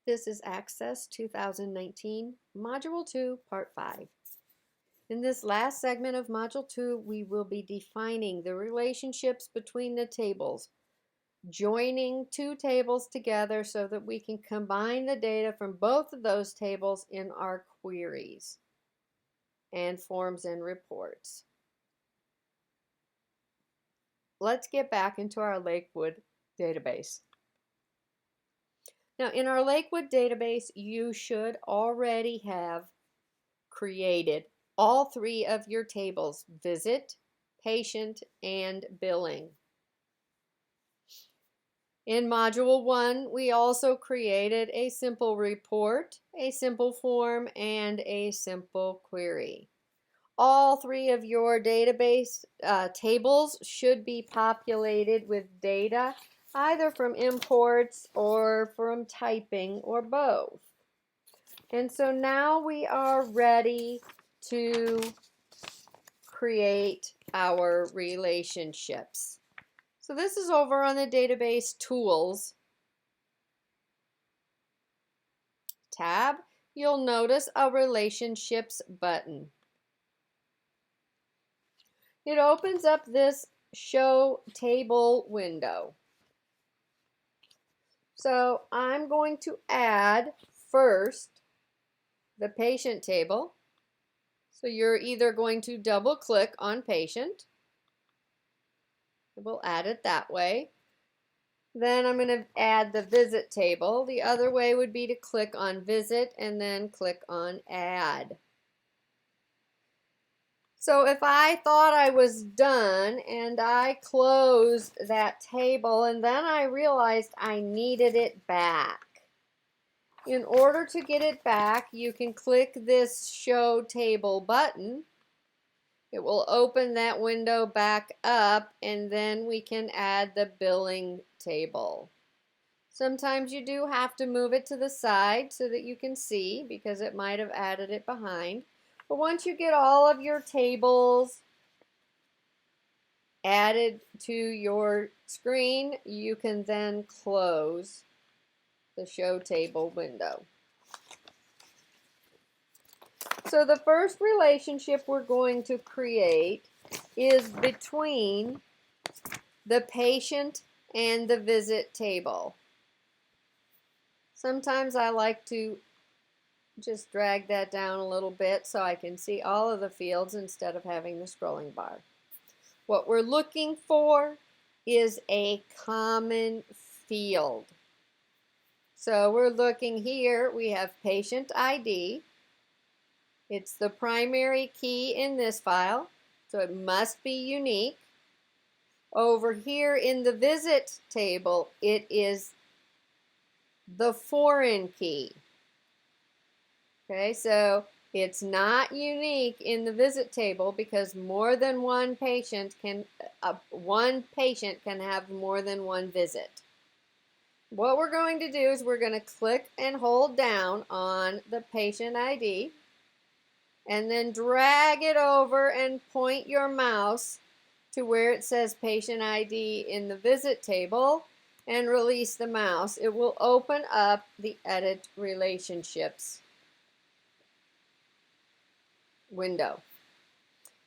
This is Access 2019, Module 2, Part 5. In this last segment of Module 2, we will be defining the relationships between the tables, joining two tables together so that we can combine the data from both of those tables in our queries and forms and reports. Let's get back into our Lakewood database. Now, in our Lakewood database, you should already have created all three of your tables: visit, patient, and billing. In Module 1, we also created a simple report, a simple form, and a simple query. All three of your database tables should be populated with data either from imports or from typing or both. And so now we are ready to create our relationships. So this is over on the database tools tab. You'll notice a relationships button. It opens up this show table window. So I'm going to add first the patient table. So you're either going to double click on patient. We'll add it that way. Then I'm going to add the visit table. The other way would be to click on visit and then click on add. So if I thought I was done and I closed that table and then I realized I needed it back. In order to get it back, you can click this Show Table button. It will open that window back up and then we can add the billing table. Sometimes you do have to move it to the side so that you can see because it might have added it behind. But once you get all of your tables added to your screen, you can then close the Show Table window. So the first relationship we're going to create is between the patient and the visit table. Sometimes I like to just drag that down a little bit so I can see all of the fields instead of having the scrolling bar. What we're looking for is a common field. So we're looking here, we have patient ID. It's the primary key in this file, so it must be unique. Over here in the visit table, it is the foreign key. Okay, so it's not unique in the visit table because more than one patient can have more than one visit. What we're going to do is we're going to click and hold down on the patient ID and then drag it over and point your mouse to where it says patient ID in the visit table and release the mouse. It will open up the Edit Relationships window.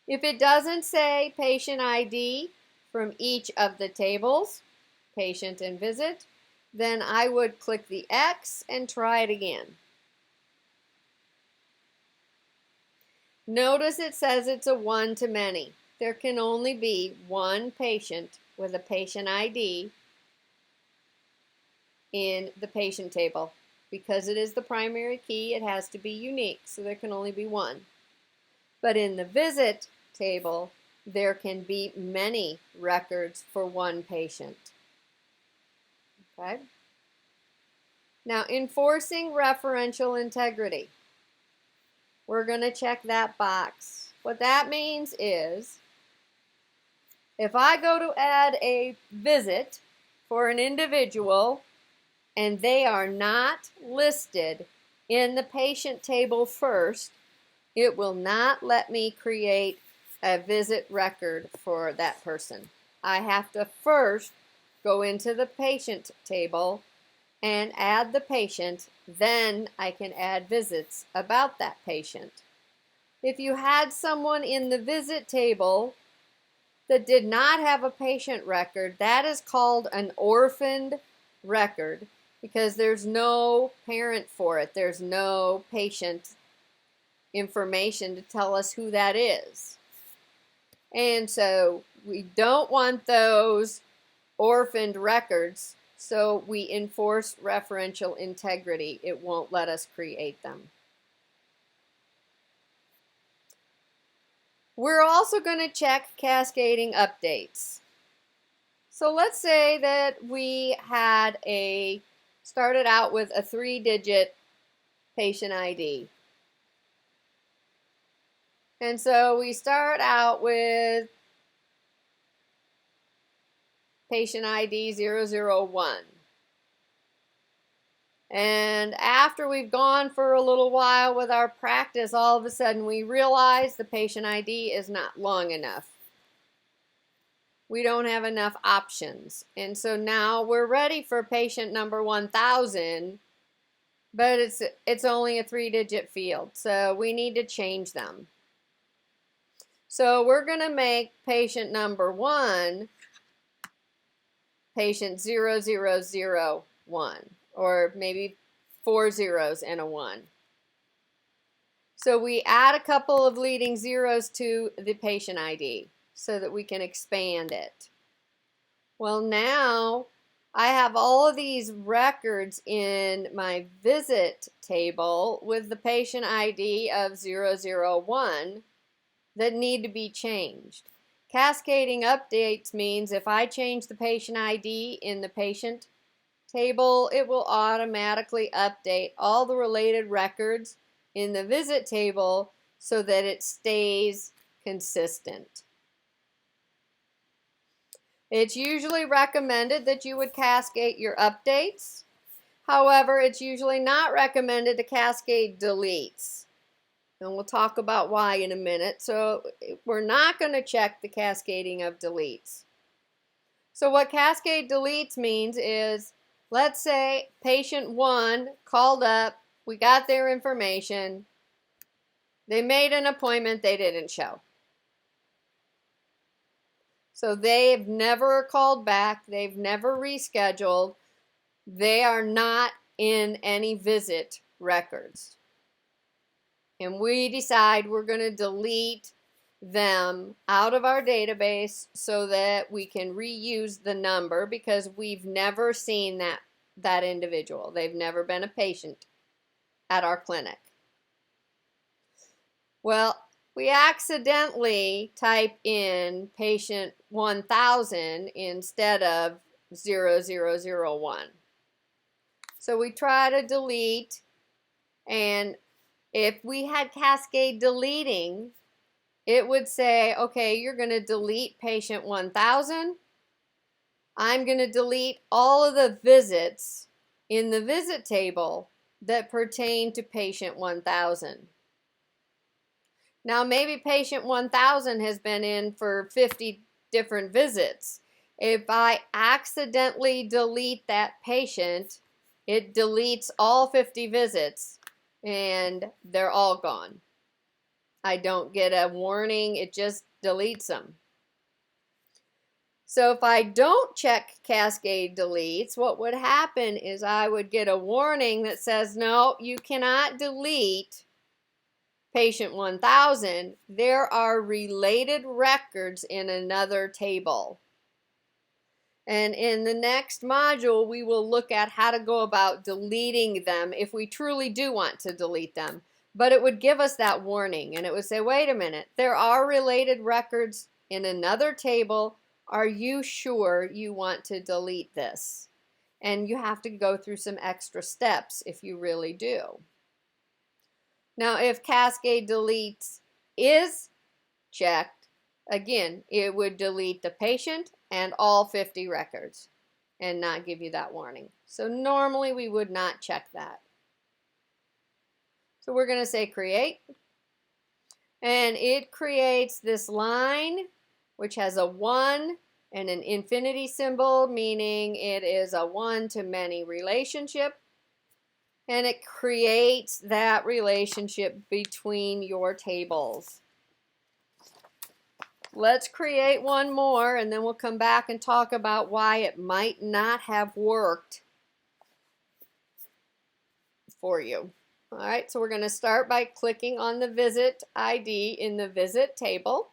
If it doesn't say patient ID from each of the tables, patient and visit, then I would click the X and try it again. Notice it says it's a one-to-many. There can only be one patient with a patient ID in the patient table. Because it is the primary key, it has to be unique, so there can only be one. But in the visit table, there can be many records for one patient. Okay? Now, enforcing referential integrity. We're going to check that box. What that means is, if I go to add a visit for an individual and they are not listed in the patient table first, it will not let me create a visit record for that person. I have to first go into the patient table and add the patient, then I can add visits about that patient. If you had someone in the visit table that did not have a patient record, that is called an orphaned record because there's no parent for it. There's no patient information to tell us who that is. And so we don't want those orphaned records, so we enforce referential integrity. It won't let us create them. We're also going to check cascading updates. So let's say that we had started out with a 3-digit patient ID. And so we start out with patient ID 001. And after we've gone for a little while with our practice, all of a sudden we realize the patient ID is not long enough. We don't have enough options. And so now we're ready for patient number 1000, but it's only a 3-digit field. So we need to change them. So we're going to make patient number 1 patient 0001, or maybe 4 zeros and a 1. So we add a couple of leading zeros to the patient ID so that we can expand it. Well, now I have all of these records in my visit table with the patient ID of 001 that need to be changed. Cascading updates means if I change the patient ID in the patient table, it will automatically update all the related records in the visit table so that it stays consistent. It's usually recommended that you would cascade your updates. However, it's usually not recommended to cascade deletes. And we'll talk about why in a minute. So we're not going to check the cascading of deletes. So what cascade deletes means is, let's say patient 1 called up, we got their information, they made an appointment, they didn't show. So they've never called back, they've never rescheduled, they are not in any visit records. And we decide we're going to delete them out of our database so that we can reuse the number because we've never seen that individual. They've never been a patient at our clinic. Well, we accidentally type in patient 1000 instead of 0001. So we try to delete, and if we had cascade deleting, it would say, okay, you're going to delete patient 1000. I'm going to delete all of the visits in the visit table that pertain to patient 1000. Now, maybe patient 1000 has been in for 50 different visits. If I accidentally delete that patient, it deletes all 50 visits and they're all gone. I don't get a warning, it just deletes them. So if I don't check cascade deletes, what would happen is I would get a warning that says, no, you cannot delete patient 1000. There are related records in another table. And in the next module, we will look at how to go about deleting them if we truly do want to delete them. But it would give us that warning, and it would say, wait a minute, there are related records in another table. Are you sure you want to delete this? And you have to go through some extra steps if you really do. Now, if Cascade Deletes is checked, again, it would delete the patient and all 50 records and not give you that warning. So normally we would not check that. So we're going to say create, and it creates this line which has a 1 and an infinity symbol, meaning it is a one-to-many relationship, and it creates that relationship between your tables. Let's create one more, and then we'll come back and talk about why it might not have worked for you. All right, so we're going to start by clicking on the visit ID in the visit table.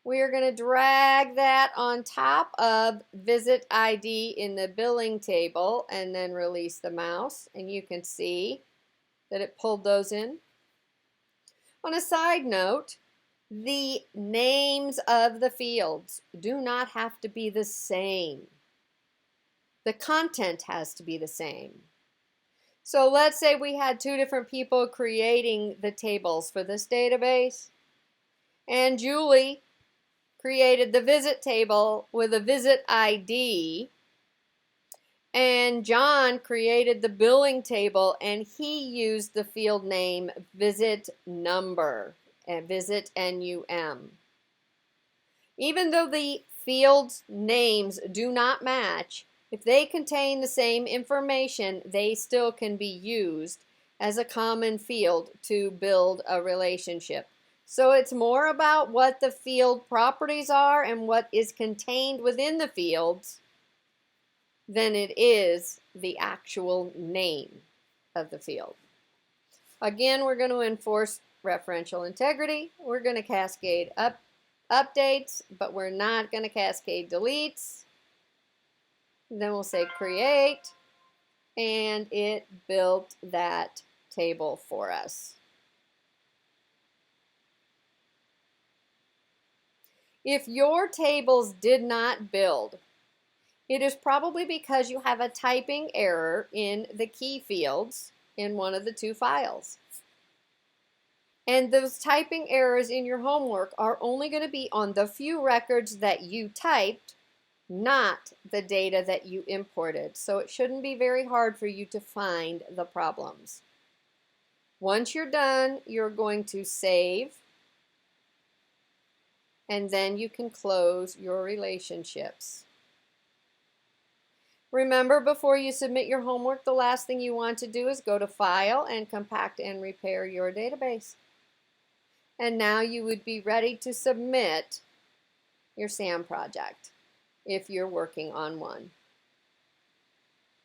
We are going to drag that on top of visit ID in the billing table and then release the mouse, and you can see that it pulled those in. On a side note, the names of the fields do not have to be the same. The content has to be the same. So let's say we had two different people creating the tables for this database, and Julie created the visit table with a visit ID, and John created the billing table, and he used the field name visit number and visit NUM. Even though the fields names do not match, if they contain the same information, they still can be used as a common field to build a relationship. So it's more about what the field properties are and what is contained within the fields than it is the actual name of the field. Again, we're going to enforce referential integrity. We're going to cascade updates, but we're not going to cascade deletes. Then we'll say create, and it built that table for us. If your tables did not build, it is probably because you have a typing error in the key fields in one of the two files. And those typing errors in your homework are only going to be on the few records that you typed, not the data that you imported. So it shouldn't be very hard for you to find the problems. Once you're done, you're going to save, and then you can close your relationships. Remember, before you submit your homework, the last thing you want to do is go to File and Compact and Repair your database. And now you would be ready to submit your SAM project if you're working on one.